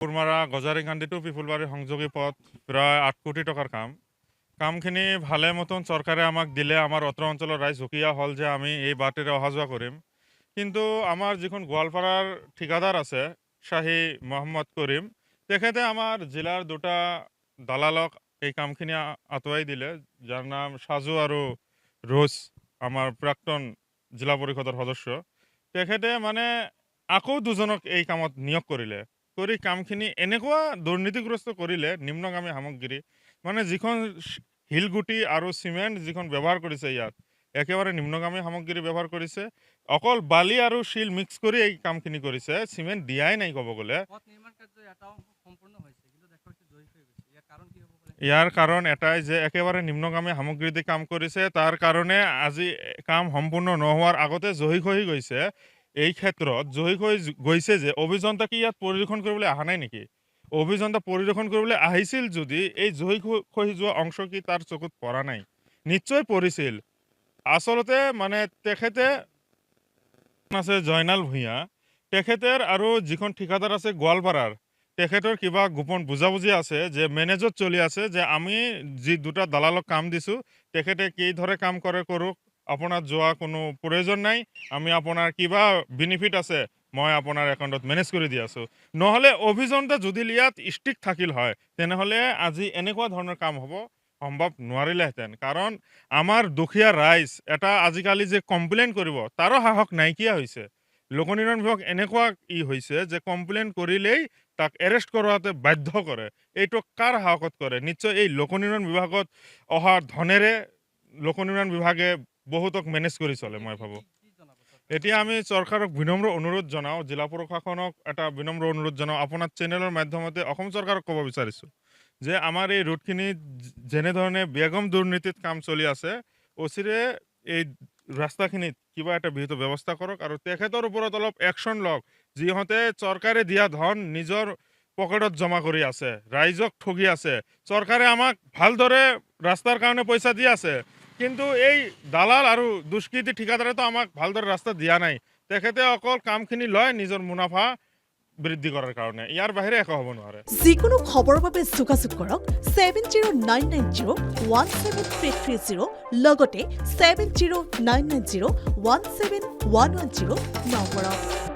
কুৰমাৰা গজাৰিকান্দি two Pipulbari সংযোগী পথ প্ৰায় ৮ কোটি টকাৰ কামখিনি ভালে মতন চৰকাৰে আমাক দিলে। আমাৰ অত্ৰ অঞ্চলৰ ৰাইজ সুকীয়া হ'ল যে আমি এই বাটেৰে অহা যোৱা কৰিম। কিন্তু আমাৰ যিখন গোৱালপাৰাৰ ঠিকাদাৰ আছে শ্বাহী মহম্মদ কৰিম, তেখেতে আমাৰ জিলাৰ দুটা দালালক এই কামখিনি আঁতৰাই দিলে, যাৰ নাম সাজু আৰু ৰোজ, আমাৰ প্ৰাক্তন জিলা পৰিষদৰ সদস্য। তেখেতে মানে আকৌ দুজনক এই কামত নিয়োগ কৰিলে, কৰি কামখিনি এনেকুৱা দুৰ্নীতিগ্ৰস্ত কৰিলে। নিম্নগামী সামগ্ৰী মানে যিখন শিলগুটি আৰু চিমেণ্ট যিখন ব্যৱহাৰ কৰিছে, ইয়াত একেবাৰে নিম্নগামী সামগ্ৰী ব্যৱহাৰ কৰিছে। অকল বালি আৰু শিল মিক্স কৰি এই কামখিনি কৰিছে, চিমেণ্ট দিয়াই নাই ক'ব গ'লে। ইয়াৰ কাৰণ এটাই যে একেবাৰে নিম্নগামী সামগ্ৰী দি কাম কৰিছে। তাৰ কাৰণে আজি কাম সম্পূৰ্ণ নোহোৱাৰ আগতে জহি খহি গৈছে। এই ক্ষেত্ৰত জহি খহি গৈছে যে অভিযন্তা কি ইয়াত পৰিদৰ্শন কৰিবলৈ অহা নাই নেকি? অভিযন্তা পৰিদৰ্শন কৰিবলৈ আহিছিল যদি এই জহি খহি যোৱা অংশ কি তাৰ চকুত পৰা নাই? নিশ্চয় পৰিছিল। আচলতে মানে তেখেতে আছে জয়নাল ভূঞা, তেখেতৰ আৰু যিখন ঠিকাদাৰ আছে গোৱালপাৰাৰ, তেখেতৰ কিবা গোপন বুজাবুজি আছে যে মেনেজত চলি আছে যে আমি যি দুটা দালালক কাম দিছোঁ, তেখেতে কিদৰে কাম কৰে কৰক, আপোনাৰ যোৱা কোনো প্ৰয়োজন নাই। আমি আপোনাৰ কিবা বেনিফিট আছে মই আপোনাৰ একাউণ্টত মেনেজ কৰি দি আছোঁ। নহ'লে অভিযন্তা যদি ইয়াত ষ্ট্ৰিক্ট থাকিল হয়, তেনেহ'লে আজি এনেকুৱা ধৰণৰ কাম হ'ব সম্ভৱ নোৱাৰিলেহেঁতেন। কাৰণ আমাৰ দুখীয়া ৰাইজ এটা আজিকালি যে কমপ্লেইন কৰিব তাৰো সাহস নাইকিয়া হৈছে। লোকনিৰ্মাণ বিভাগ এনেকুৱা হৈছে যে কমপ্লেইন কৰিলেই তাক এৰেষ্ট কৰোৱাতে বাধ্য কৰে। এইটো কাৰ সাহসত কৰে? নিশ্চয় এই লোকনিৰ্মাণ বিভাগত অহা ধনেৰে লোকনিৰ্মাণ বিভাগে বহুতক মেনেজ কৰি চলে, মই ভাবোঁ। এতিয়া আমি চৰকাৰক বিনম্ৰ অনুৰোধ জনাওঁ, জিলা প্ৰশাসনক এটা বিনম্ৰ অনুৰোধ জনাওঁ, আপোনাৰ চেনেলৰ মাধ্যমতে অসম চৰকাৰক ক'ব বিচাৰিছোঁ যে আমাৰ এই ৰোডখিনিত যেনেধৰণে বেগম দুৰ্নীতিত কাম চলি আছে, অচিৰে এই ৰাস্তাখিনিত কিবা এটা বিহিত ব্যৱস্থা কৰক আৰু তেখেতৰ ওপৰত অলপ একশ্যন লওক। যিহঁতে চৰকাৰে দিয়া ধন নিজৰ পকেটত জমা কৰি আছে, ৰাইজক ঠগি আছে। চৰকাৰে আমাক ভালদৰে ৰাস্তাৰ কাৰণে পইচা দি আছে, কিন্তু এই দালাল আৰু দুষ্কৃতি ঠিকাদাৰেতো আমাক ভালদৰে ৰাস্তা দিয়া নাই। তেখেতে অকল কামখিনি লয় নিজৰ মুনাফা বৃদ্ধি কৰাৰ কাৰণে, ইয়াৰ বাহিৰে একো হ'ব নোৱাৰে। যিকোনো খবৰৰ বাবে যোগাযোগ কৰক 7099017330 লগতে 7099017110 নম্বৰত।